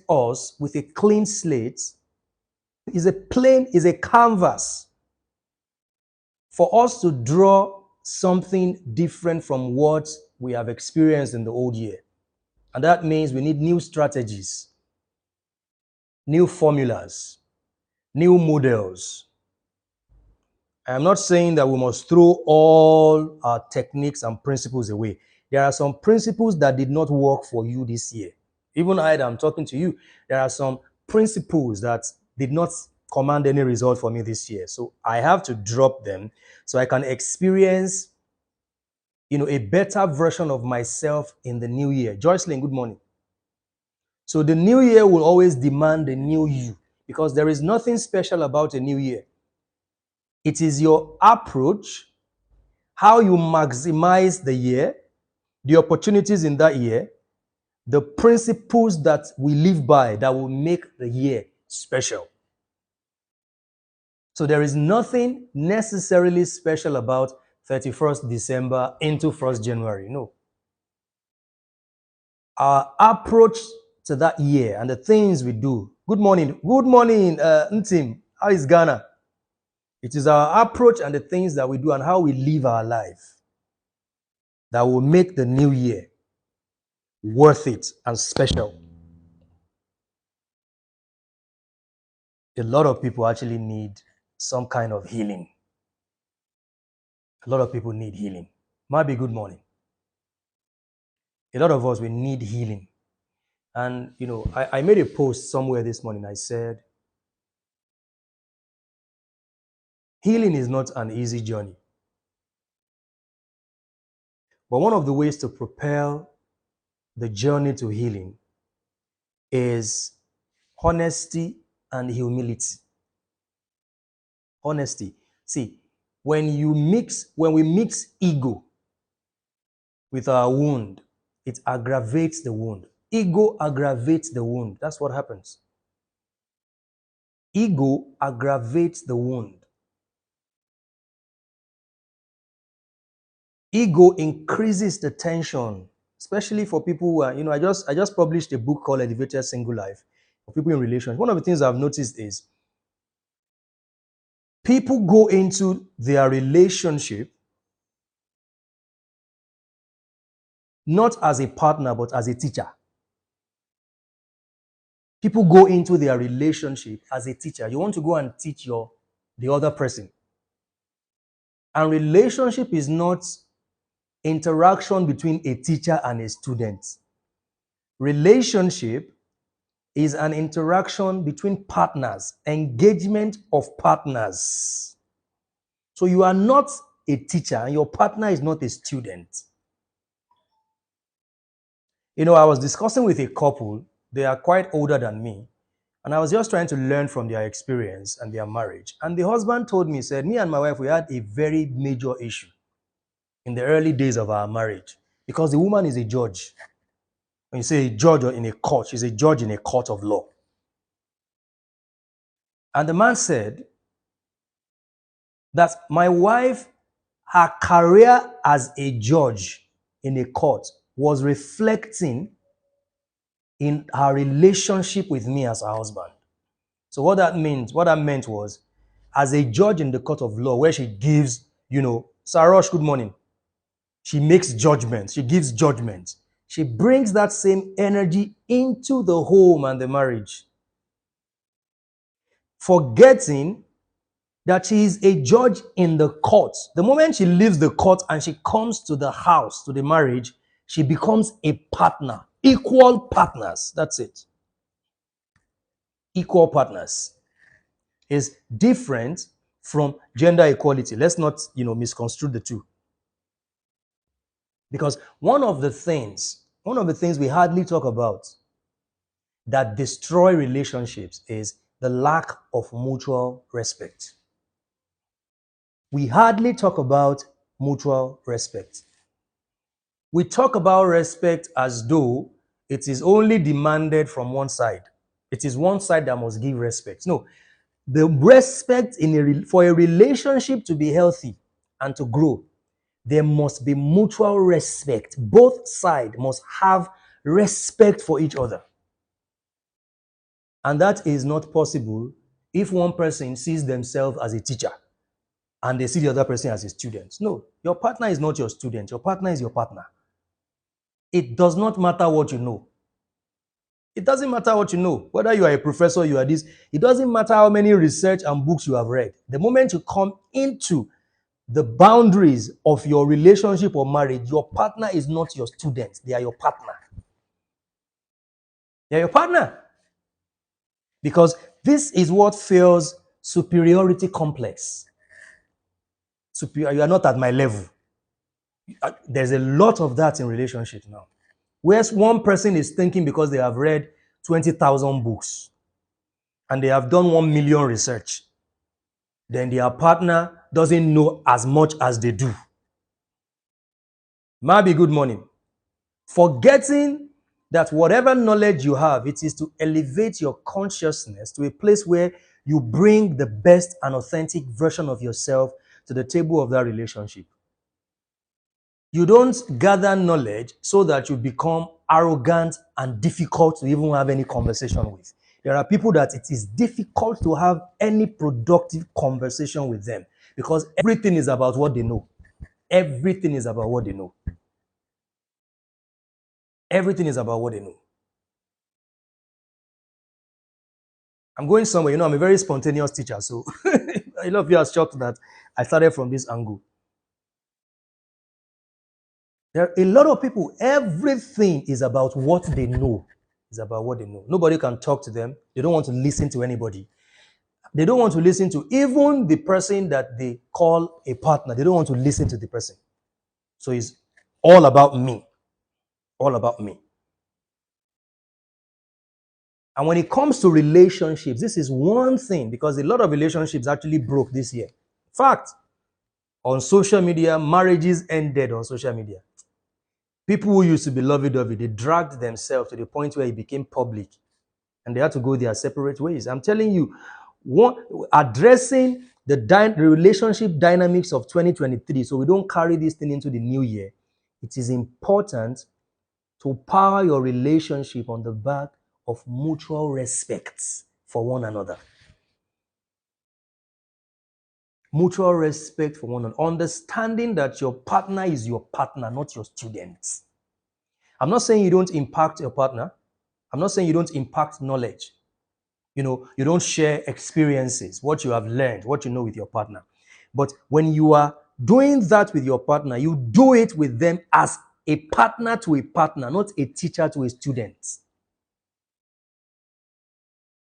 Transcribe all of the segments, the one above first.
us with a clean slate, is a canvas for us to draw something different from what we have experienced in the old year. And that means we need new strategies, new formulas, new models. I'm not saying that we must throw all our techniques and principles away. There are some principles that did not work for you this year. Even I that I'm talking to you, there are some principles that did not command any result for me this year. So I have to drop them so I can experience, a better version of myself in the new year. Joycelyn, good morning. So the new year will always demand a new you because there is nothing special about a new year. It is your approach, how you maximize the year, the opportunities in that year, the principles that we live by that will make the year special. So there is nothing necessarily special about 31st December into 1st January. No. Our approach to that year and the things we do. Good morning. Good morning, Ntim. How is Ghana? It is our approach and the things that we do and how we live our life that will make the new year worth it and special. A lot of people actually need some kind of healing. A lot of people need healing. Maybe good morning. A lot of us, we need healing. And, I made a post somewhere this morning. I said, healing is not an easy journey. But one of the ways to propel the journey to healing is honesty and humility. Honesty. See, when we mix ego with our wound, it aggravates the wound. Ego aggravates the wound. That's what happens. Ego aggravates the wound. Ego increases the tension, especially for people who are, I just published a book called Elevated Single Life for people in relations. One of the things I've noticed is people go into their relationship not as a partner, but as a teacher. People go into their relationship as a teacher. You want to go and teach the other person. And relationship is not interaction between a teacher and a student. Relationship is an interaction between partners, engagement of partners. So you are not a teacher and your partner is not a student. I was discussing with a couple, they are quite older than me, and I was just trying to learn from their experience and their marriage. And the husband told me, said, me and my wife, we had a very major issue in the early days of our marriage because the woman is a judge. When you say a judge in a court, she's a judge in a court of law. And the man said that my wife, her career as a judge in a court was reflecting in her relationship with me as her husband. So what that meant was, as a judge in the court of law, where she gives, Sarosh, good morning. She makes judgments. She gives judgments. She brings that same energy into the home and the marriage, forgetting that she is a judge in the court. The moment she leaves the court and she comes to the house, to the marriage, she becomes a partner. Equal partners. That's it. Equal partners is different from gender equality. Let's not, misconstrue the two. Because one of the things we hardly talk about that destroy relationships is the lack of mutual respect. We hardly talk about mutual respect. We talk about respect as though it is only demanded from one side. It is one side that must give respect. No, the respect for a relationship to be healthy and to grow, there must be mutual respect. Both sides must have respect for each other. And that is not possible if one person sees themselves as a teacher and they see the other person as a student. No, your partner is not your student. Your partner is your partner. It does not matter what you know. It doesn't matter what you know. Whether you are a professor, you are this. It doesn't matter how many research and books you have read. The moment you come into the boundaries of your relationship or marriage, your partner is not your student. They are your partner. They are your partner. Because this is what fuels superiority complex. You are not at my level. There's a lot of that in relationships now. Whereas one person is thinking because they have read 20,000 books and they have done 1 million research, then their partner doesn't know as much as they do. Mabi, good morning. Forgetting that whatever knowledge you have, it is to elevate your consciousness to a place where you bring the best and authentic version of yourself to the table of that relationship. You don't gather knowledge so that you become arrogant and difficult to even have any conversation with. There are people that it is difficult to have any productive conversation with them because everything is about what they know. Everything is about what they know. Everything is about what they know. I'm going somewhere. I'm a very spontaneous teacher, so a lot of you are shocked that I started from this angle. There are a lot of people, everything is about what they know. It's about what they know. Nobody can talk to them. They don't want to listen to anybody. They don't want to listen to even the person that they call a partner. They don't want to listen to the person. So it's all about me. All about me. And when it comes to relationships, this is one thing because a lot of relationships actually broke this year. In fact, on social media, marriages ended on social media. People who used to be lovey-dovey, they dragged themselves to the point where it became public and they had to go their separate ways. I'm telling you, addressing the relationship dynamics of 2023 so we don't carry this thing into the new year, it is important to power your relationship on the back of mutual respect for one another. Mutual respect for one another. Understanding that your partner is your partner, not your student. I'm not saying you don't impact your partner. I'm not saying you don't impact knowledge. You don't share experiences, what you have learned, what you know with your partner. But when you are doing that with your partner, you do it with them as a partner to a partner, not a teacher to a student.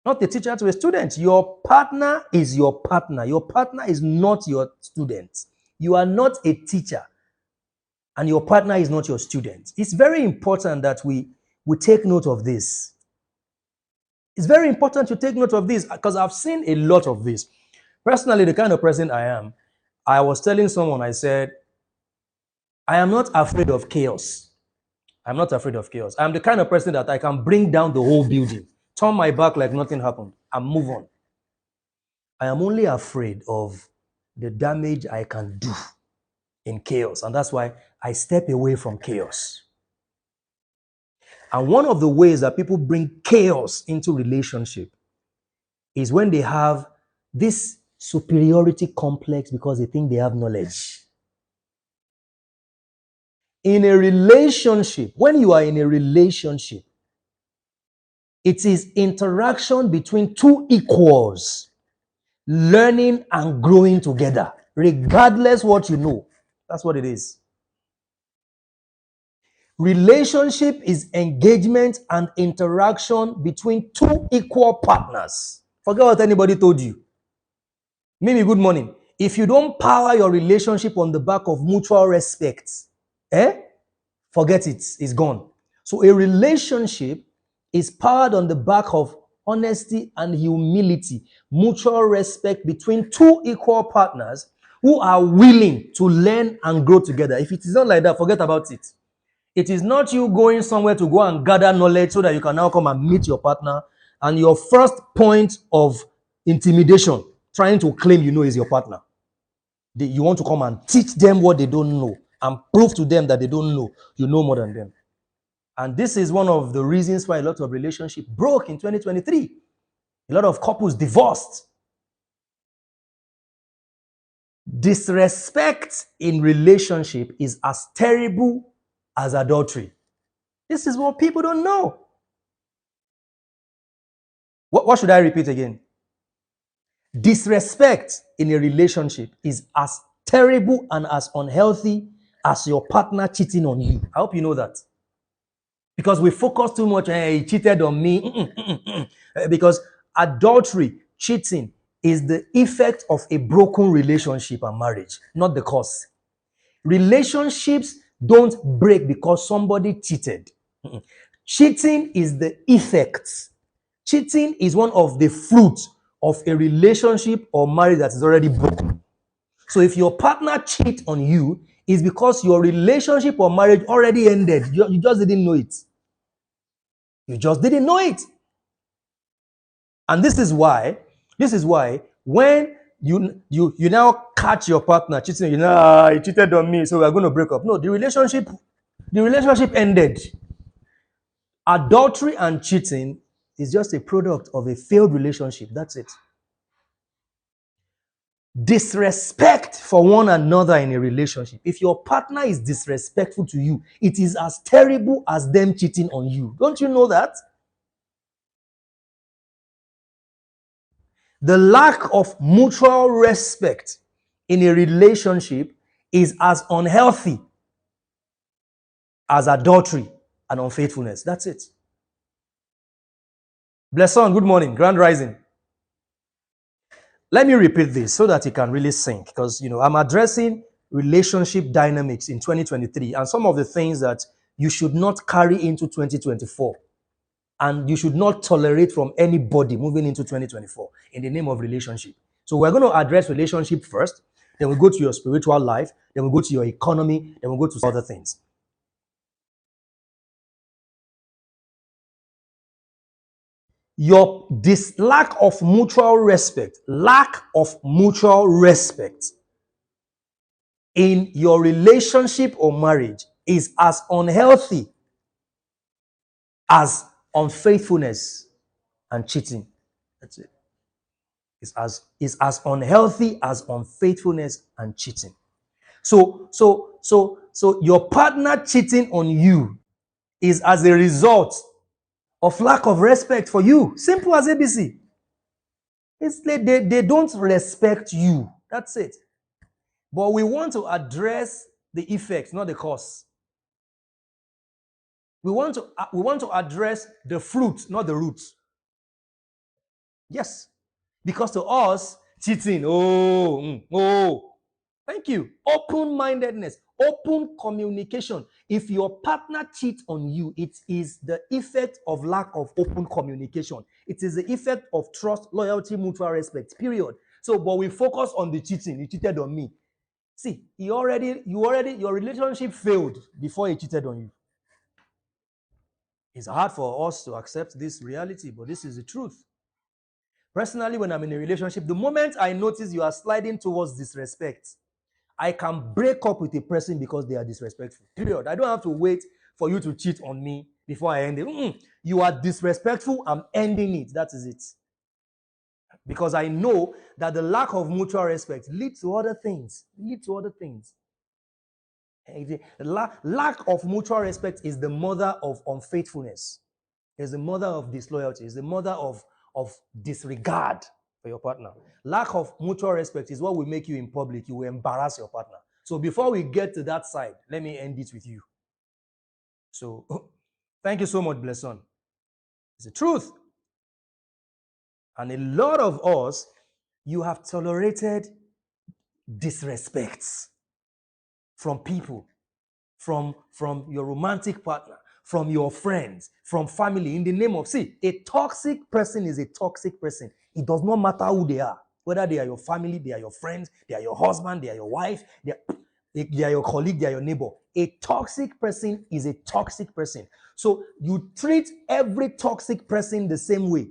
Not a teacher to a student. Your partner is your partner. Your partner is not your student. You are not a teacher, and your partner is not your student. It's very important that we take note of this. It's very important to take note of this because I've seen a lot of this. Personally, the kind of person I am, I was telling someone, I said, I am not afraid of chaos. I'm not afraid of chaos. I'm the kind of person that I can bring down the whole building, turn my back like nothing happened, and move on. I am only afraid of the damage I can do in chaos. And that's why I step away from chaos. And one of the ways that people bring chaos into relationship is when they have this superiority complex because they think they have knowledge. In a relationship, when you are in a relationship, it is interaction between two equals, learning and growing together, regardless what you know. That's what it is. Relationship is engagement and interaction between two equal partners. Forget what anybody told you. Mimi, good morning. If you don't power your relationship on the back of mutual respect, forget it. It's gone. So a relationship is powered on the back of honesty and humility, mutual respect between two equal partners who are willing to learn and grow together. If it is not like that, forget about it. It is not you going somewhere to go and gather knowledge so that you can now come and meet your partner, and your first point of intimidation, trying to claim you know, is your partner. You want to come and teach them what they don't know and prove to them that they don't know. You know more than them. And this is one of the reasons why a lot of relationships broke in 2023. A lot of couples divorced. Disrespect in relationship is as terrible as adultery. This is what people don't know. What should I repeat again? Disrespect in a relationship is as terrible and as unhealthy as your partner cheating on you. I hope you know that. Because we focus too much, he cheated on me. Because adultery, cheating, is the effect of a broken relationship and marriage, not the cause. Relationships don't break because somebody cheated. Cheating is the effect. Cheating is one of the fruits of a relationship or marriage that is already broken. So if your partner cheats on you, it's because your relationship or marriage already ended. You just didn't know it. You just didn't know it. And this is why when you now catch your partner cheating, he cheated on me, so we're going to break up. No, the relationship ended. Adultery and cheating is just a product of a failed relationship. That's it. Disrespect for one another in a relationship. If your partner is disrespectful to you, it is as terrible as them cheating on you. Don't you know that? The lack of mutual respect in a relationship is as unhealthy as adultery and unfaithfulness. That's it. Blesson, good morning. Grand rising. Let me repeat this so that it can really sink, because I'm addressing relationship dynamics in 2023 and some of the things that you should not carry into 2024 and you should not tolerate from anybody moving into 2024 in the name of relationship. So we're going to address relationship first, then we'll go to your spiritual life, then we'll go to your economy, then we'll go to other things. Your lack of mutual respect in your relationship or marriage is as unhealthy as unfaithfulness and cheating. That's it. It's as unhealthy as unfaithfulness and cheating. So your partner cheating on you is as a result of lack of respect for you. Simple as ABC. They don't respect you. That's it. But we want to address the effects, not the cause. We want to address the fruit, not the roots. Yes. Because to us, cheating, thank you. Open-mindedness, open communication. If your partner cheats on you, it is the effect of lack of open communication. It is the effect of trust, loyalty, mutual respect, period. So, but we focus on the cheating. He cheated on me. See, your relationship failed before he cheated on you. It's hard for us to accept this reality, but this is the truth. Personally, when I'm in a relationship, the moment I notice you are sliding towards disrespect, I can break up with a person because they are disrespectful. Period. I don't have to wait for you to cheat on me before I end it. You are disrespectful, I'm ending it. That is it. Because I know that the lack of mutual respect leads to other things. The lack of mutual respect is the mother of unfaithfulness. It's the mother of disloyalty. It's the mother of disregard for your partner. Lack of mutual respect is what will make you in public. You will embarrass your partner. So before we get to that side, let me end it with you. So thank you so much, Blesson. It's the truth. And a lot of us, you have tolerated disrespects from people, from your romantic partner, from your friends, from family, in the name of, see, a toxic person is a toxic person. It does not matter who they are, whether they are your family, they are your friends, they are your husband, they are your wife, they are your colleague, they are your neighbor. A toxic person is a toxic person. So you treat every toxic person the same way.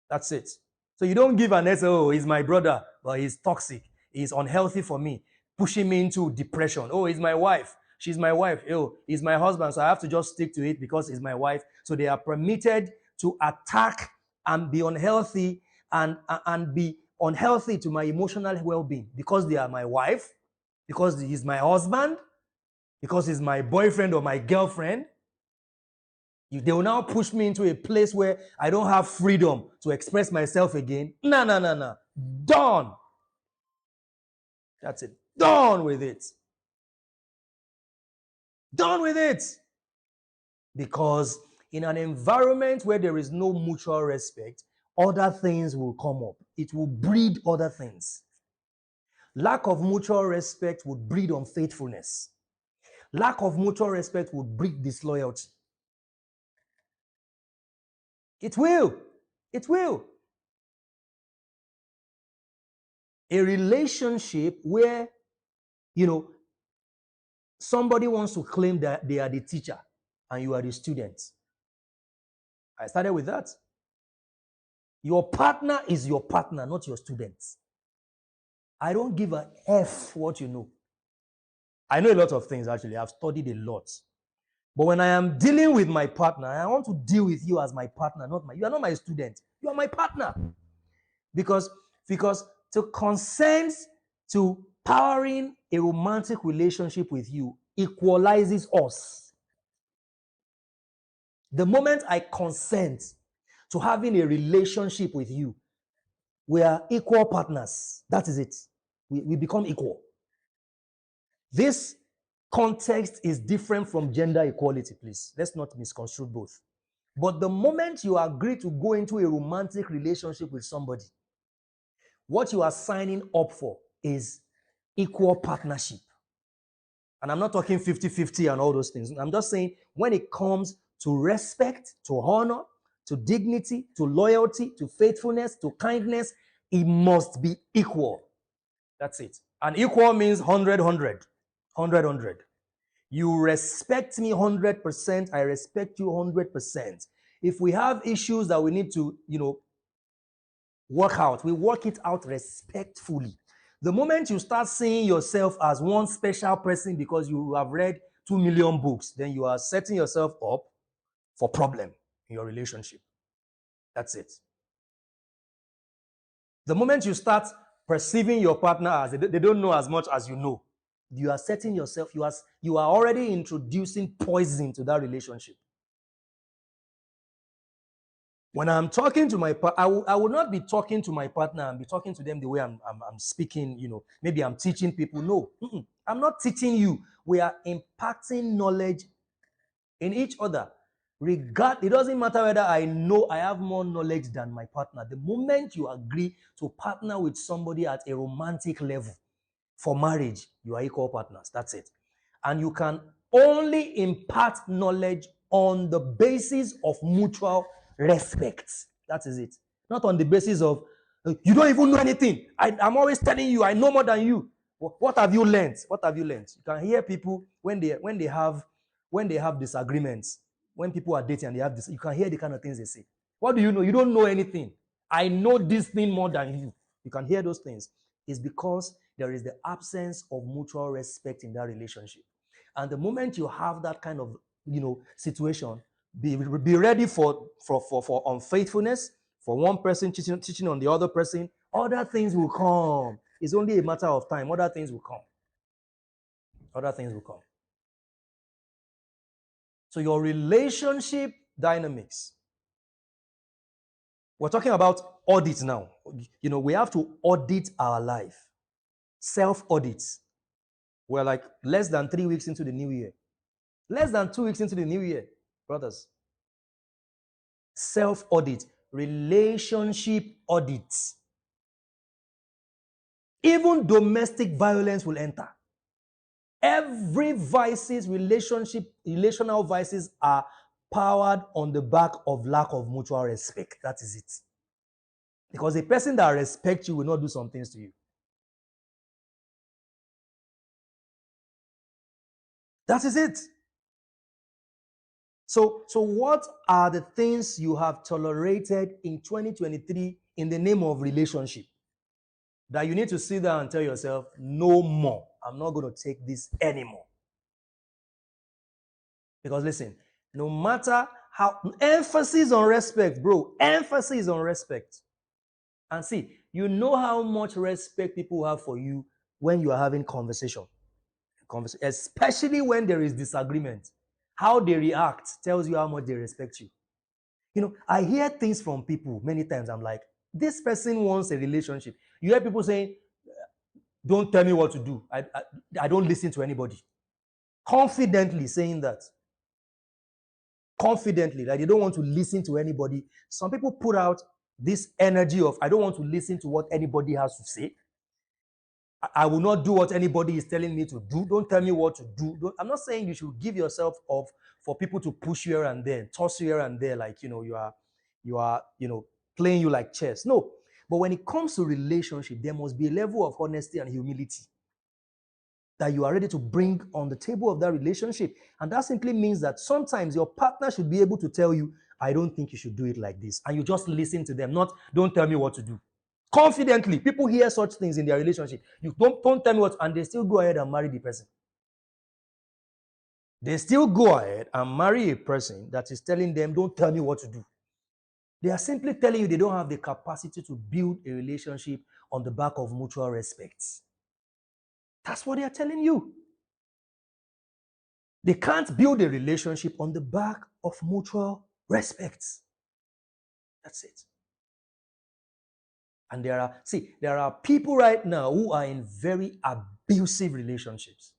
That's it. So you don't give an answer, oh, he's my brother, but he's toxic. He's unhealthy for me, pushing me into depression. Oh, he's my wife. She's my wife. Oh, he's my husband, so I have to just stick to it because he's my wife. So they are permitted to attack and be unhealthy and be unhealthy to my emotional well-being because they are my wife, because he's my husband, because he's my boyfriend or my girlfriend. They will now push me into a place where I don't have freedom to express myself again. No, no, no, no. Done. That's it. Done with it. Done with it. Because in an environment where there is no mutual respect, other things will come up. It will breed other things. Lack of mutual respect would breed unfaithfulness. Lack of mutual respect would breed disloyalty. It will. It will. A relationship where, somebody wants to claim that they are the teacher and you are the student. I started with that. Your partner is your partner, not your student. I don't give a F what you know. I know a lot of things, actually. I've studied a lot. But when I am dealing with my partner, I want to deal with you as my partner, you are not my student. You are my partner. Because to consent to powering a romantic relationship with you equalizes us. The moment I consent to having a relationship with you, we are equal partners. That is it. We become equal. This context is different from gender equality, please. Let's not misconstrue both. But the moment you agree to go into a romantic relationship with somebody, what you are signing up for is equal partnership. And I'm not talking 50-50 and all those things. I'm just saying when it comes to respect, to honor, to dignity, to loyalty, to faithfulness, to kindness, it must be equal. That's it. And equal means 100, 100. 100, 100. You respect me 100%, I respect you 100%. If we have issues that we need to, work out, we work it out respectfully. The moment you start seeing yourself as one special person because you have read 2 million books, then you are setting yourself up for problem in your relationship. That's it. The moment you start perceiving your partner as they don't know as much as you know, you are setting yourself, you are already introducing poison to that relationship. When I'm talking to my partner, I will not be talking to my partner and be talking to them the way I'm speaking, maybe I'm teaching people. No, I'm not teaching you. We are impacting knowledge in each other. It doesn't matter whether I know I have more knowledge than my partner. The moment you agree to partner with somebody at a romantic level for marriage, you are equal partners. That's it. And you can only impart knowledge on the basis of mutual respect. That is it. Not on the basis of, you don't even know anything. I'm always telling you, I know more than you. What have you learned? What have you learned? You can hear people when they have disagreements, when people are dating and they have this, you can hear the kind of things they say. What do you know? You don't know anything. I know this thing more than you. You can hear those things. It's because there is the absence of mutual respect in that relationship. And the moment you have that kind of, situation, be ready for unfaithfulness, for one person cheating on the other person. Other things will come. It's only a matter of time. Other things will come. Other things will come. So your relationship dynamics. We're talking about audit now. We have to audit our life. Self-audits. We're like less than 3 weeks into the new year. Less than 2 weeks into the new year, brothers. Self-audit. Relationship audits. Even domestic violence will enter. Every relational vices are powered on the back of lack of mutual respect. That is it. Because a person that respects you will not do some things to you. That is it. So what are the things you have tolerated in 2023 in the name of relationship that you need to sit down and tell yourself, no more. I'm not going to take this anymore. Because listen, no matter how, emphasis on respect, bro, emphasis on respect. And see, you know how much respect people have for you when you are having conversation, especially when there is disagreement. How they react tells you how much they respect you. You know, I hear things from people many times. I'm like, this person wants a relationship. You hear people saying, don't tell me what to do. I don't listen to anybody. Confidently saying that. Confidently, like they don't want to listen to anybody. Some people put out this energy of, I don't want to listen to what anybody has to say. I will not do what anybody is telling me to do. Don't tell me what to do. I'm not saying you should give yourself up for people to push you here and there, toss you here and there, like you are playing you like chess. No. But when it comes to relationship, there must be a level of honesty and humility that you are ready to bring on the table of that relationship. And that simply means that sometimes your partner should be able to tell you, I don't think you should do it like this. And you just listen to them, not don't tell me what to do. Confidently, people hear such things in their relationship. You don't tell me what, and they still go ahead and marry the person. They still go ahead and marry a person that is telling them, don't tell me what to do. They are simply telling you they don't have the capacity to build a relationship on the back of mutual respect. That's what they are telling you. They can't build a relationship on the back of mutual respect. That's it. And there are people right now who are in very abusive relationships.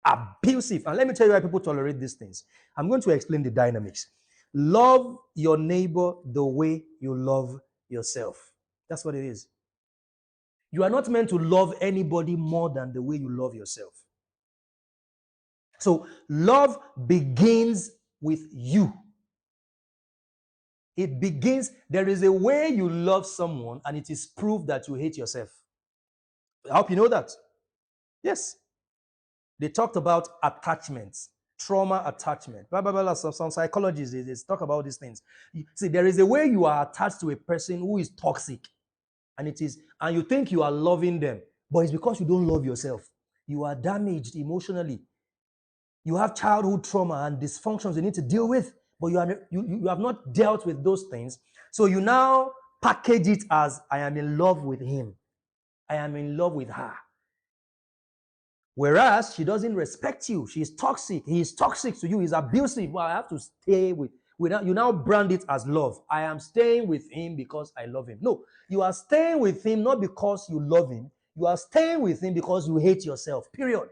Abusive. And let me tell you why people tolerate these things. I'm going to explain the dynamics. Love your neighbor the way you love yourself. That's what it is. You are not meant to love anybody more than the way you love yourself. So love begins with you. It begins, there is a way you love someone and it is proof that you hate yourself. I hope you know that. Yes. They talked about attachments, trauma attachment. Blah, blah, blah, blah. Some psychologists, they talk about these things. See, there is a way you are attached to a person who is toxic. And you think you are loving them, but it's because you don't love yourself. You are damaged emotionally. You have childhood trauma and dysfunctions you need to deal with, but you have not dealt with those things. So you now package it as, I am in love with him. I am in love with her. Whereas she doesn't respect you. She is toxic. He is toxic to you. He's abusive. Well, I have to stay with you now brand it as love. I am staying with him because I love him. No, you are staying with him not because you love him. You are staying with him because you hate yourself. Period.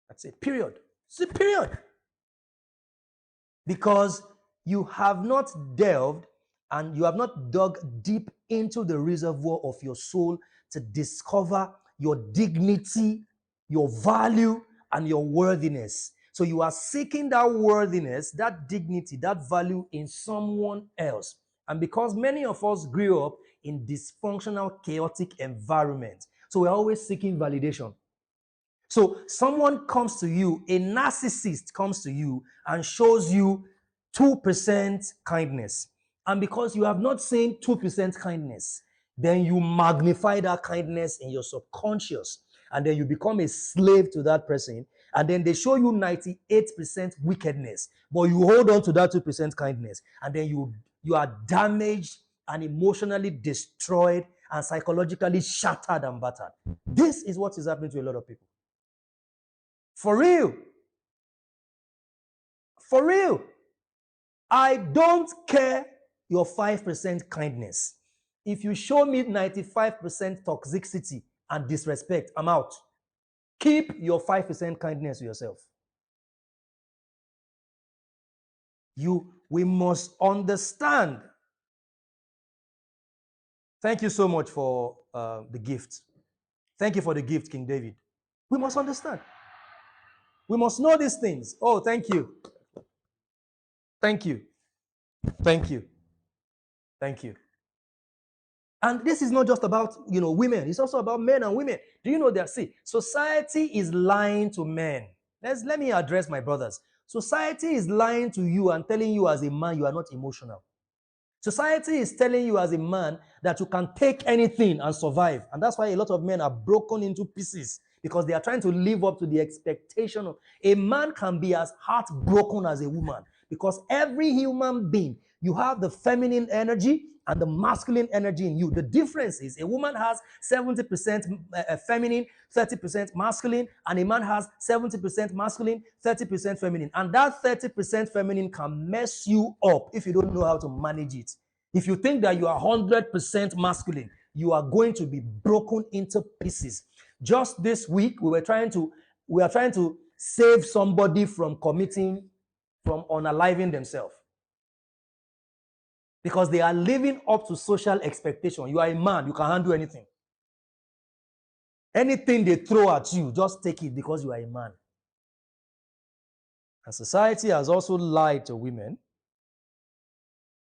That's it. Period. It's a period. Because you have not delved and you have not dug deep into the reservoir of your soul to discover your dignity, your value, and your worthiness. So you are seeking that worthiness, that dignity, that value in someone else. And because many of us grew up in dysfunctional, chaotic environments, so we're always seeking validation. So someone comes to you, a narcissist comes to you and shows you 2% kindness. And because you have not seen 2% kindness, then you magnify that kindness in your subconscious. And then you become a slave to that person. And then they show you 98% wickedness. But you hold on to that 2% kindness. And then you are damaged and emotionally destroyed and psychologically shattered and battered. This is what is happening to a lot of people. For real. For real. I don't care your 5% kindness. If you show me 95% toxicity and disrespect, I'm out. Keep your 5% kindness to yourself. We must understand. Thank you so much for the gift. Thank you for the gift, King David. We must understand. We must know these things. Oh, thank you. Thank you. Thank you. Thank you. And this is not just about, women. It's also about men and women. Do you know that? See, society is lying to men. Let me address my brothers. Society is lying to you and telling you as a man you are not emotional. Society is telling you as a man that you can take anything and survive. And that's why a lot of men are broken into pieces because they are trying to live up to the expectation of a man can be as heartbroken as a woman because every human being You have the feminine energy and the masculine energy in you. The difference is a woman has 70% feminine, 30% masculine, and a man has 70% masculine, 30% feminine. And that 30% feminine can mess you up if you don't know how to manage it. If you think that you are 100% masculine, you are going to be broken into pieces. Just this week, we are trying to save somebody from unaliving themselves. Because they are living up to social expectation. You are a man, you can handle anything. Anything they throw at you, just take it because you are a man. And society has also lied to women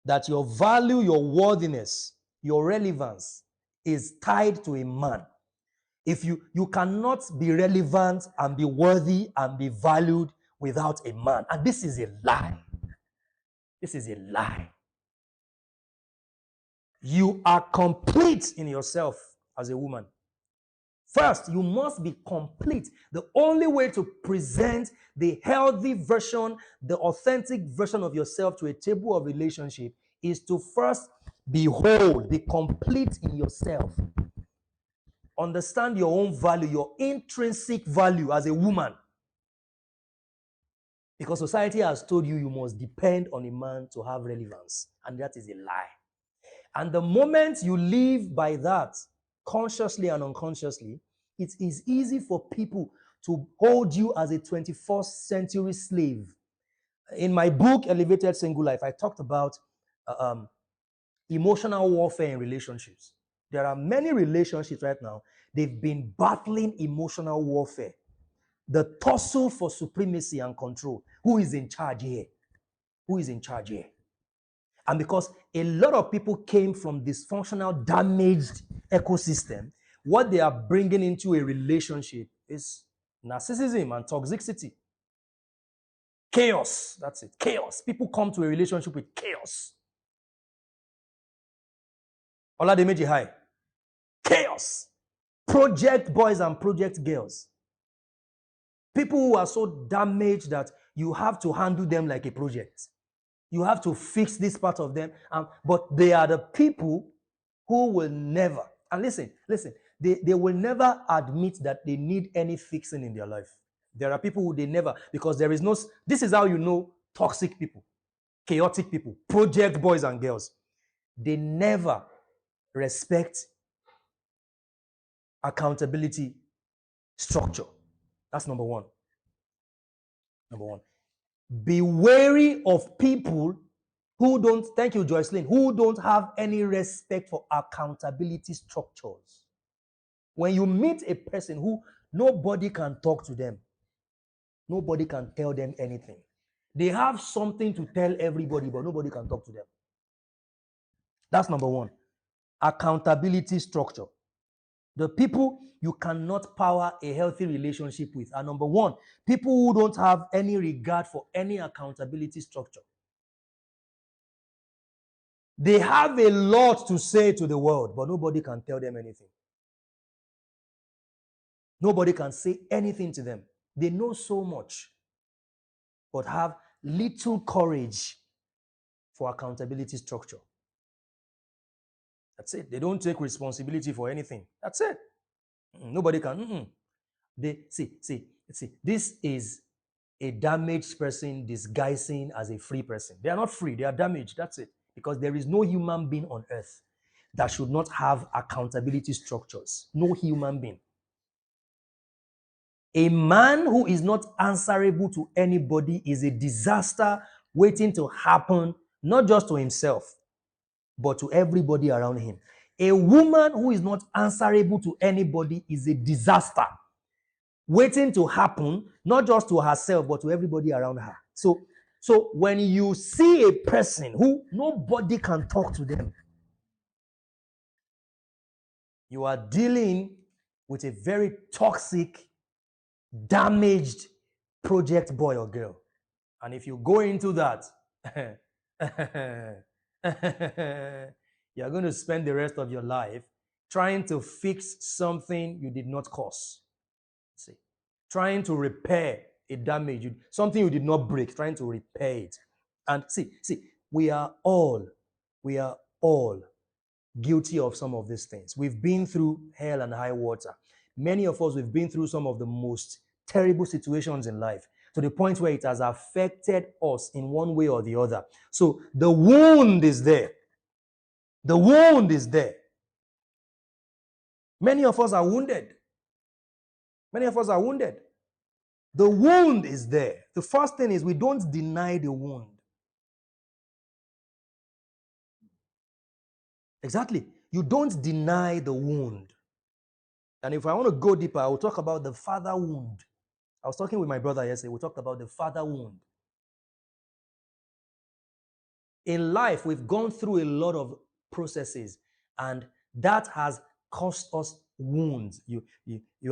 that your value, your worthiness, your relevance is tied to a man. If you cannot be relevant and be worthy and be valued without a man. And this is a lie. This is a lie. You are complete in yourself as a woman. First, you must be complete. The only way to present the healthy version, the authentic version of yourself to a table of relationship is to first be whole, be complete in yourself. Understand your own value, your intrinsic value as a woman. Because society has told you you must depend on a man to have relevance. And that is a lie. And the moment you live by that, consciously and unconsciously, it is easy for people to hold you as a 21st century slave. In my book, Elevated Single Life, I talked about emotional warfare in relationships. There are many relationships right now, they've been battling emotional warfare. The tussle for supremacy and control. Who is in charge here? Who is in charge here? And because a lot of people came from dysfunctional, damaged ecosystem, what they are bringing into a relationship is narcissism and toxicity. Chaos. That's it. Chaos. People come to a relationship with chaos. Olademeji High. Chaos. Project boys and project girls. People who are so damaged that you have to handle them like a project. You have to fix this part of them. But they are the people who will never, and listen, they will never admit that they need any fixing in their life. There are people who they never, because there is no, this is how you know toxic people, chaotic people, project boys and girls. They never respect accountability structure. That's number one. Number one. Be wary of people who don't, thank you, Joycelyn, who don't have any respect for accountability structures. When you meet a person who nobody can talk to them, nobody can tell them anything. They have something to tell everybody, but nobody can talk to them. That's number one. Accountability structure. The people you cannot power a healthy relationship with are number one, people who don't have any regard for any accountability structure. They have a lot to say to the world, but nobody can tell them anything. Nobody can say anything to them. They know so much, but have little courage for accountability structure. That's it. They don't take responsibility for anything. That's it. Nobody can. They see. This is a damaged person disguising as a free person. They are not free. They are damaged. That's it. Because there is no human being on earth that should not have accountability structures. No human being. A man who is not answerable to anybody is a disaster waiting to happen, not just to himself, but to everybody around him. A woman who is not answerable to anybody is a disaster waiting to happen, not just to herself, but to everybody around her. So when you see a person who nobody can talk to them, you are dealing with a very toxic, damaged project boy or girl. And if you go into that, you're going to spend the rest of your life trying to fix something you did not cause. See, trying to repair a damage, something you did not break, trying to repair it. And see, we are all guilty of some of these things. We've been through hell and high water. Many of us, we've been through some of the most terrible situations in life to the point where it has affected us in one way or the other. So the wound is there. The wound is there. Many of us are wounded. Many of us are wounded. The wound is there. The first thing is we don't deny the wound. Exactly. You don't deny the wound. And if I want to go deeper, I will talk about the father wound. I was talking with my brother yesterday. We talked about the father wound. In life, we've gone through a lot of processes, and that has caused us wounds. You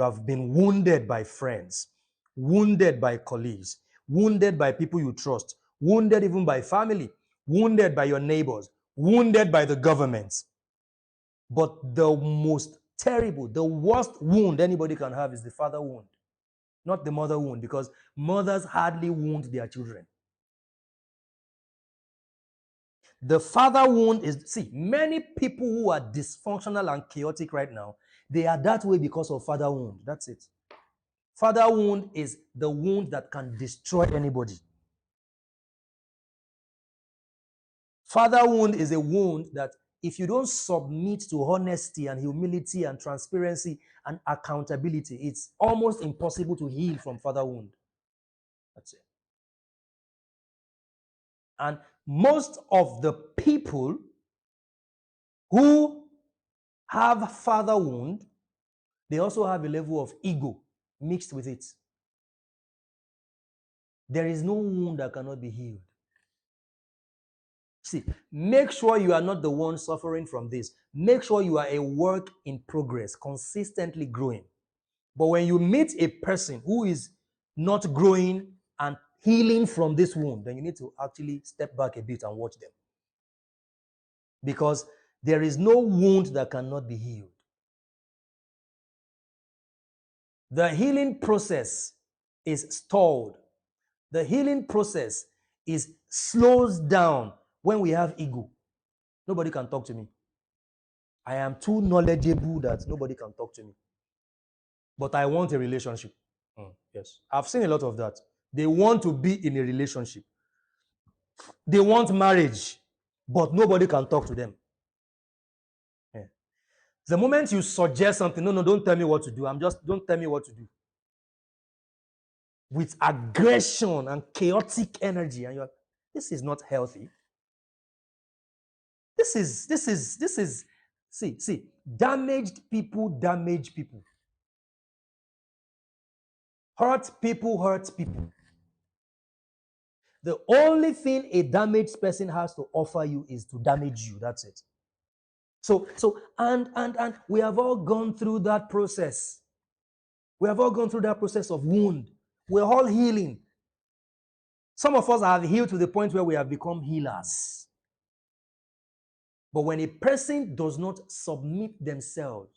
have been wounded by friends, wounded by colleagues, wounded by people you trust, wounded even by family, wounded by your neighbors, wounded by the government. But the most terrible, the worst wound anybody can have is the father wound, not the mother wound, because mothers hardly wound their children. The father wound is, see, many people who are dysfunctional and chaotic right now, they are that way because of father wound. That's it. Father wound is the wound that can destroy anybody. Father wound is a wound that if you don't submit to honesty and humility and transparency and accountability, it's almost impossible to heal from father wound. That's it. And most of the people who have father wound, they also have a level of ego mixed with it. There is no wound that cannot be healed. See, make sure you are not the one suffering from this. Make sure you are a work in progress, consistently growing. But when you meet a person who is not growing and healing from this wound, then you need to actually step back a bit and watch them. Because there is no wound that cannot be healed. The healing process is stalled. The healing process is slows down when we have ego. Nobody can talk to me. I am too knowledgeable that nobody can talk to me. But I want a relationship. Yes. I've seen a lot of that. They want to be in a relationship. They want marriage, but nobody can talk to them. Yeah. The moment you suggest something, no, don't tell me what to do. Don't tell me what to do. With aggression and chaotic energy, and you're, this is not healthy. This is, see, damaged people damage people. Hurt people hurt people. The only thing a damaged person has to offer you is to damage you. That's it. So and we have all gone through that process. We have all gone through that process of wound. We're all healing. Some of us have healed to the point where we have become healers. But when a person does not submit themselves,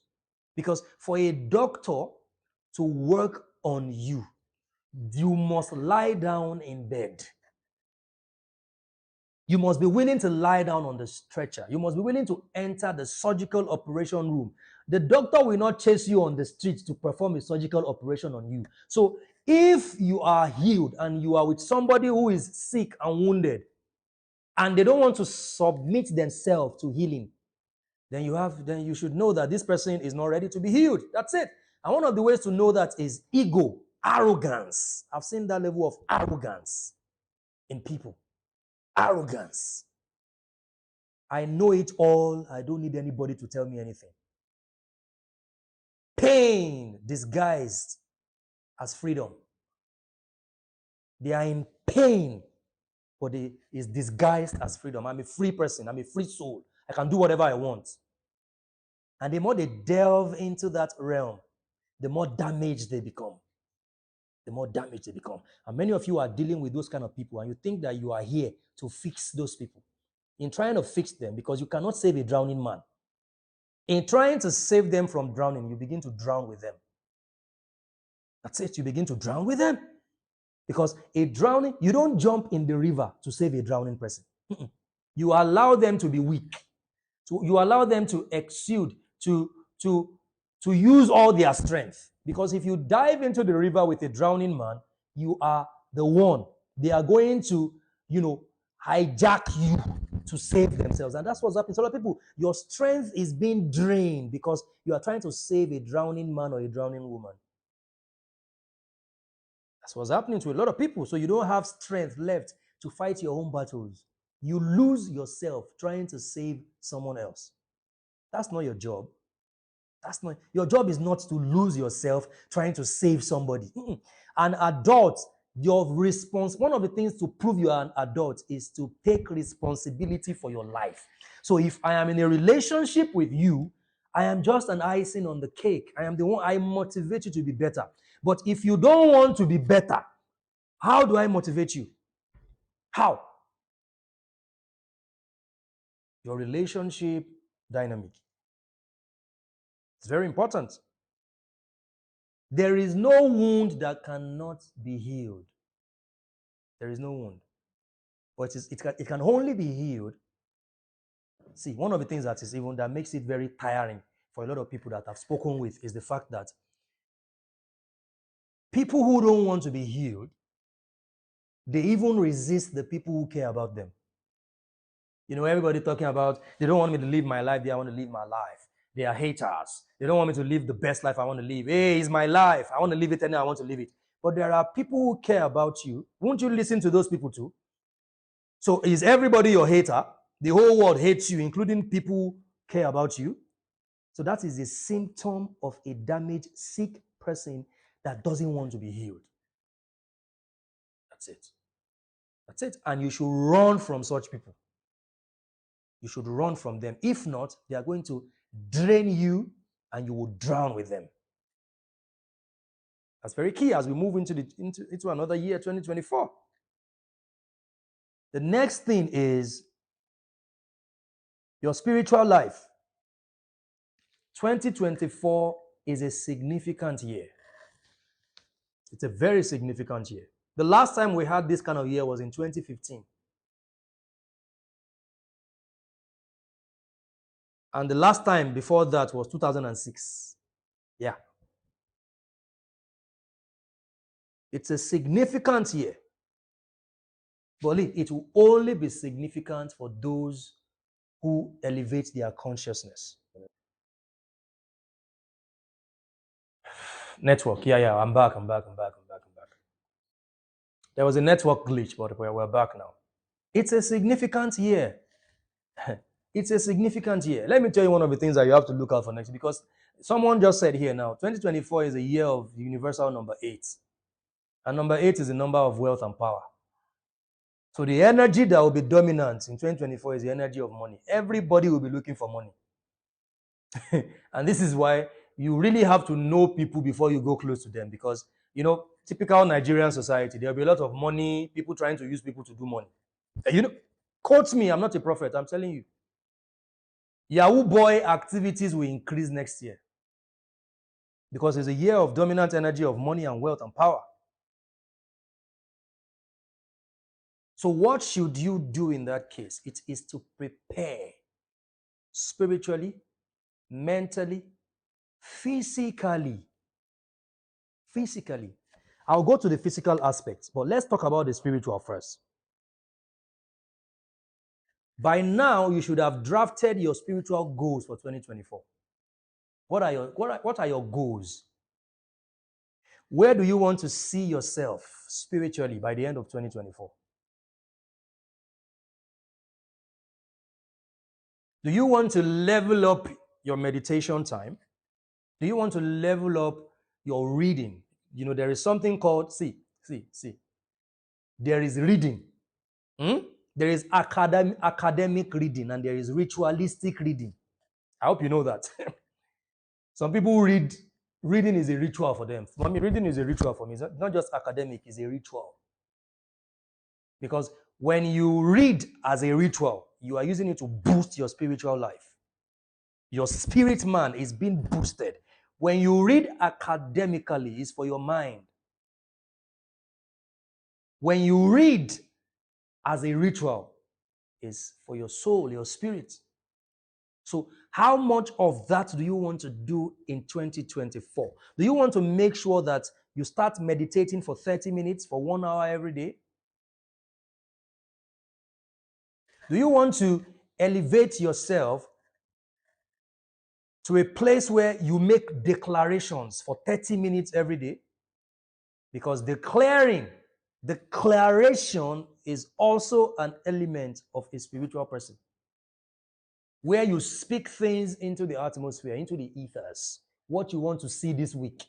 because for a doctor to work on you, you must lie down in bed. You must be willing to lie down on the stretcher. You must be willing to enter the surgical operation room. The doctor will not chase you on the street to perform a surgical operation on you. So if you are healed and you are with somebody who is sick and wounded, and they don't want to submit themselves to healing, then you should know that this person is not ready to be healed. That's it. And one of the ways to know that is ego, arrogance. I've seen that level of arrogance in people. Arrogance. I know it all. I don't need anybody to tell me anything. Pain disguised as freedom. They are in pain, but it is disguised as freedom. I'm a free person. I'm a free soul. I can do whatever I want. And the more they delve into that realm, the more damaged they become. The more damaged they become. And many of you are dealing with those kind of people, and you think that you are here to fix those people. In trying to fix them, because you cannot save a drowning man. In trying to save them from drowning, you begin to drown with them. That's it. You begin to drown with them. Because a drowning, you don't jump in the river to save a drowning person. You allow them to be weak. So you allow them to exude, to use all their strength. Because if you dive into the river with a drowning man, you are the one. They are going to, hijack you to save themselves. And that's what's happening. So a lot of people, your strength is being drained because you are trying to save a drowning man or a drowning woman. That's what's happening to a lot of people. So you don't have strength left to fight your own battles. You lose yourself trying to save someone else. That's not your job. That's not your job. Is not to lose yourself trying to save somebody. An adult, one of the things to prove you are an adult is to take responsibility for your life. So if I am in a relationship with you, I am just an icing on the cake. I am the one. I motivate you to be better. But if you don't want to be better, how do I motivate you? How? Your relationship dynamic. It's very important. There is no wound that cannot be healed. There is no wound. But it can only be healed. See, one of the things that makes it very tiring for a lot of people that I've spoken with is the fact that people who don't want to be healed, they even resist the people who care about them. Everybody talking about, they don't want me to live my life, I want to live my life. They are haters. They don't want me to live the best life I want to live. Hey, it's my life. I want to live it and I want to live it. But there are people who care about you. Won't you listen to those people too? So is everybody your hater? The whole world hates you, including people who care about you. So that is a symptom of a damaged, sick person that doesn't want to be healed. That's it. That's it. And you should run from such people. You should run from them. If not, they are going to drain you and you will drown with them. That's very key as we move into another year, 2024. The next thing is your spiritual life. 2024 is a significant year. It's a very significant year. The last time we had this kind of year was in 2015. And the last time before that was 2006. Yeah. It's a significant year. But it will only be significant for those who elevate their consciousness. Network. Yeah. I'm back. There was a network glitch, but we're back now. It's a significant year. It's a significant year. Let me tell you one of the things that you have to look out for next, because someone just said here now, 2024 is a year of universal number 8. And number 8 is the number of wealth and power. So the energy that will be dominant in 2024 is the energy of money. Everybody will be looking for money. And this is why you really have to know people before you go close to them, because, typical Nigerian society, there'll be a lot of money, people trying to use people to do money. Quote me, I'm not a prophet, I'm telling you. Yahoo boy activities will increase next year because it's a year of dominant energy of money and wealth and power. So what should you do in that case? It is to prepare spiritually, mentally, physically. I'll go to the physical aspects, but let's talk about the spiritual first. By now, you should have drafted your spiritual goals for 2024. What are your goals? Where do you want to see yourself spiritually by the end of 2024? Do you want to level up your meditation time? Do you want to level up your reading? There is something called, there is reading. There is academic reading and there is ritualistic reading. I hope you know that. Some people reading is a ritual for them. For me, reading is a ritual for me. It's not just academic, it's a ritual. Because when you read as a ritual, you are using it to boost your spiritual life. Your spirit man is being boosted. When you read academically, it's for your mind. When you read as a ritual, is for your soul, your spirit. So how much of that do you want to do in 2024? Do you want to make sure that you start meditating for 30 minutes, for 1 hour every day? Do you want to elevate yourself to a place where you make declarations for 30 minutes every day? Because declaration is also an element of a spiritual person, where you speak things into the atmosphere, into the ethers, what you want to see this week.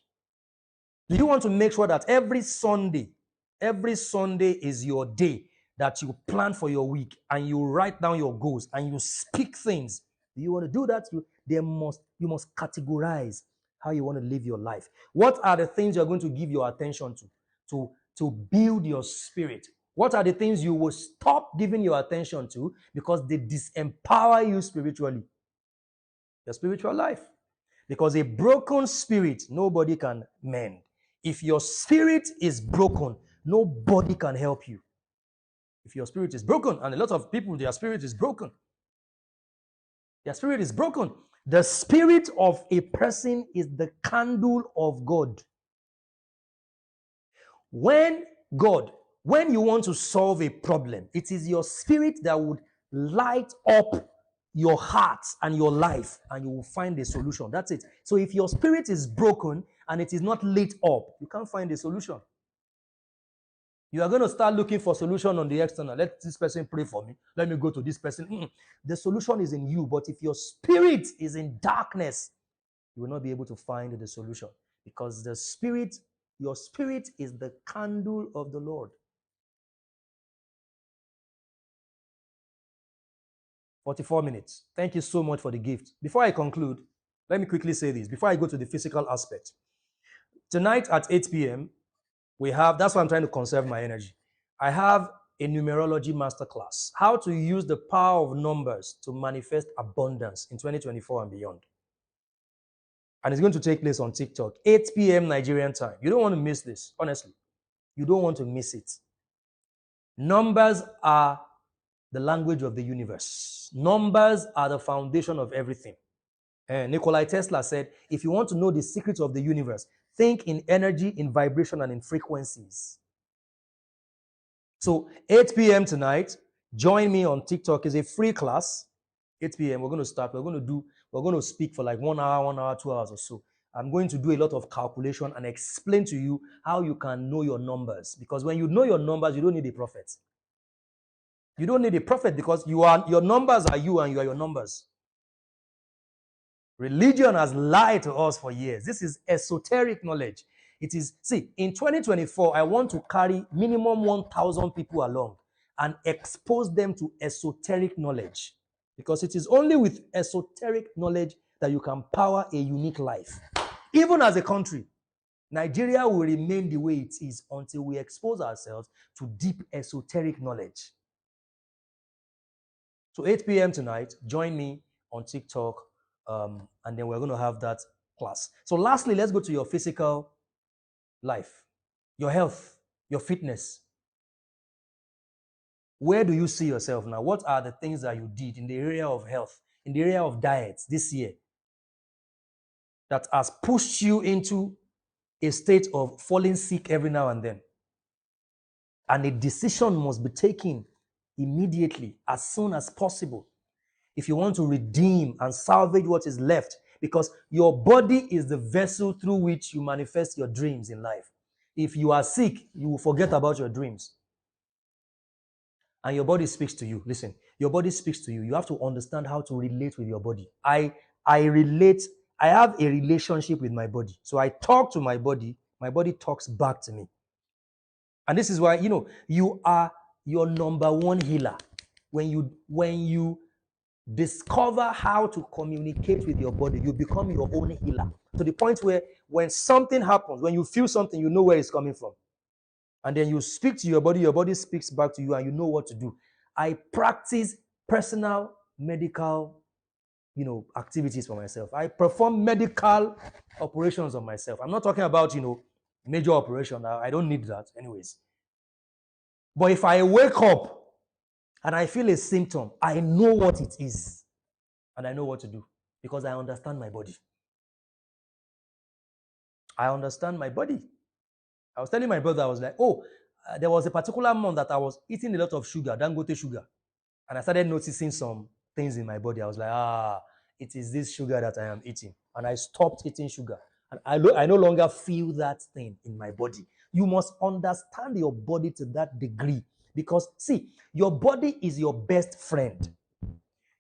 Do you want to make sure that every Sunday is your day that you plan for your week and you write down your goals and you speak things? Do you want to do that? You must categorize how you want to live your life. What are the things you're going to give your attention to build your spirit? What are the things you will stop giving your attention to because they disempower you spiritually? Your spiritual life. Because a broken spirit, nobody can mend. If your spirit is broken, nobody can help you. If your spirit is broken, and a lot of people, their spirit is broken. Their spirit is broken. The spirit of a person is the candle of God. When you want to solve a problem, it is your spirit that would light up your heart and your life, and you will find a solution. That's it. So if your spirit is broken and it is not lit up, you can't find a solution. You are going to start looking for solution on the external. Let this person pray for me. Let me go to this person. The solution is in you. But if your spirit is in darkness, you will not be able to find the solution. Because your spirit is the candle of the Lord. 44 minutes. Thank you so much for the gift. Before I conclude, let me quickly say this. Before I go to the physical aspect. Tonight at 8 p.m., that's why I'm trying to conserve my energy. I have a numerology masterclass. How to use the power of numbers to manifest abundance in 2024 and beyond. And it's going to take place on TikTok, 8 p.m. Nigerian time. You don't want to miss this, honestly. You don't want to miss it. Numbers are the language of the universe. Numbers are the foundation of everything. Nikola Tesla said, if you want to know the secrets of the universe, think in energy, in vibration, and in frequencies. So 8 p.m. tonight, join me on TikTok. It's a free class. 8 p.m. We're going to start. We're going to speak for like 1 hour, 2 hours or so. I'm going to do a lot of calculation and explain to you how you can know your numbers. Because when you know your numbers, you don't need a prophet. You don't need a prophet because your numbers are you and you are your numbers. Religion has lied to us for years. This is esoteric knowledge. It is, in 2024, I want to carry minimum 1,000 people along and expose them to esoteric knowledge. Because it is only with esoteric knowledge that you can power a unique life. Even as a country, Nigeria will remain the way it is until we expose ourselves to deep esoteric knowledge. So 8 p.m. tonight, join me on TikTok, and then we're going to have that class. So lastly, let's go to your physical life, your health, your fitness. Where do you see yourself now? What are the things that you did in the area of health, in the area of diet this year that has pushed you into a state of falling sick every now and then? And a decision must be taken immediately, as soon as possible, if you want to redeem and salvage what is left, because your body is the vessel through which you manifest your dreams in life. If you are sick, you will forget about your dreams. And your body speaks to you. Listen, your body speaks to you. You have to understand how to relate with your body. I have a relationship with my body. So I talk to my body talks back to me. And this is why, you are your number one healer. When you discover how to communicate with your body, you become your own healer. To the point where when something happens, when you feel something, you know where it's coming from. And then you speak to your body speaks back to you, and you know what to do. I practice personal medical, activities for myself. I perform medical operations on myself. I'm not talking about, major operation. I don't need that anyways. But if I wake up and I feel a symptom, I know what it is and I know what to do because I understand my body. I understand my body. I was telling my brother, I was like, oh, there was a particular month that I was eating a lot of sugar, Dangote sugar. And I started noticing some things in my body. I was like, it is this sugar that I am eating. And I stopped eating sugar. And I no longer feel that thing in my body. You must understand your body to that degree. Because, see, your body is your best friend.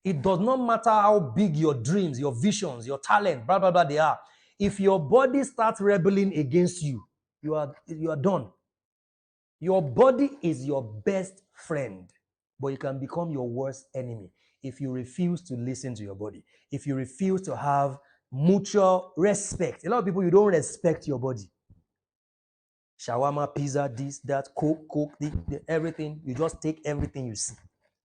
It does not matter how big your dreams, your visions, your talent, blah, blah, blah, they are. If your body starts rebelling against you, you are done. Your body is your best friend, but it can become your worst enemy if you refuse to listen to your body, if you refuse to have mutual respect. A lot of people, you don't respect your body. Shawarma, pizza, this, that, coke, everything. You just take everything you see.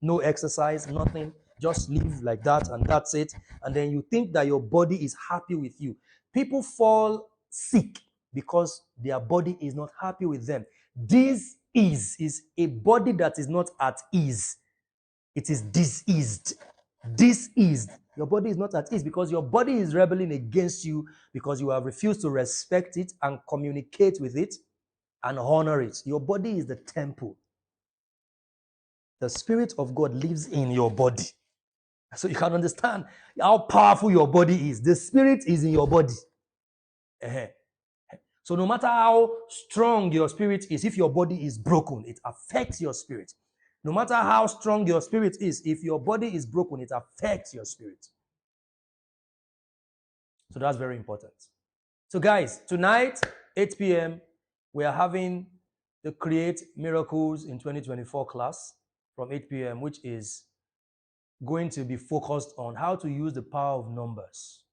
No exercise, nothing. Just live like that, and that's it. And then you think that your body is happy with you. People fall sick because their body is not happy with them. This is a body that is not at ease. It is diseased. Diseased. Your body is not at ease because your body is rebelling against you because you have refused to respect it and communicate with it and honor it. Your body is the temple. The Spirit of God lives in your body. So you can understand how powerful your body is. The Spirit is in your body. So no matter how strong your spirit is, if your body is broken, it affects your spirit. No matter how strong your spirit is, if your body is broken, it affects your spirit. So that's very important. So guys, tonight, 8 p.m., we are having the Create Miracles in 2024 class from 8 p.m., which is going to be focused on how to use the power of numbers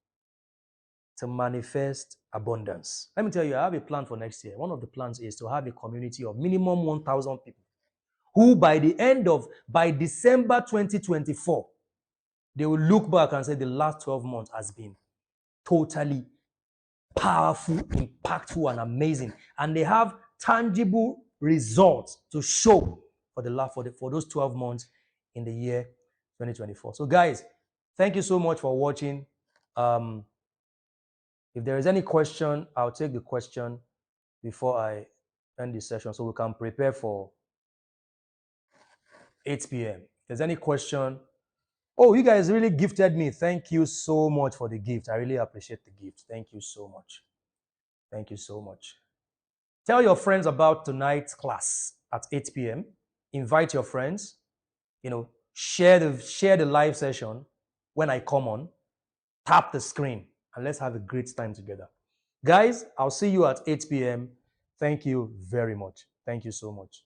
to manifest abundance. Let me tell you, I have a plan for next year. One of the plans is to have a community of minimum 1,000 people who by December 2024, they will look back and say the last 12 months has been totally powerful, impactful, and amazing. And they have tangible results to show for those 12 months in the year 2024. So guys, thank you so much for watching. If there is any question, I'll take the question before I end the session so we can prepare for 8 p.m. If there's any question, oh, you guys really gifted me. Thank you so much for the gift. I really appreciate the gift. Thank you so much. Thank you so much. Tell your friends about tonight's class at 8 p.m. Invite your friends. Share the live session when I come on. Tap the screen and let's have a great time together. Guys, I'll see you at 8 p.m. Thank you very much. Thank you so much.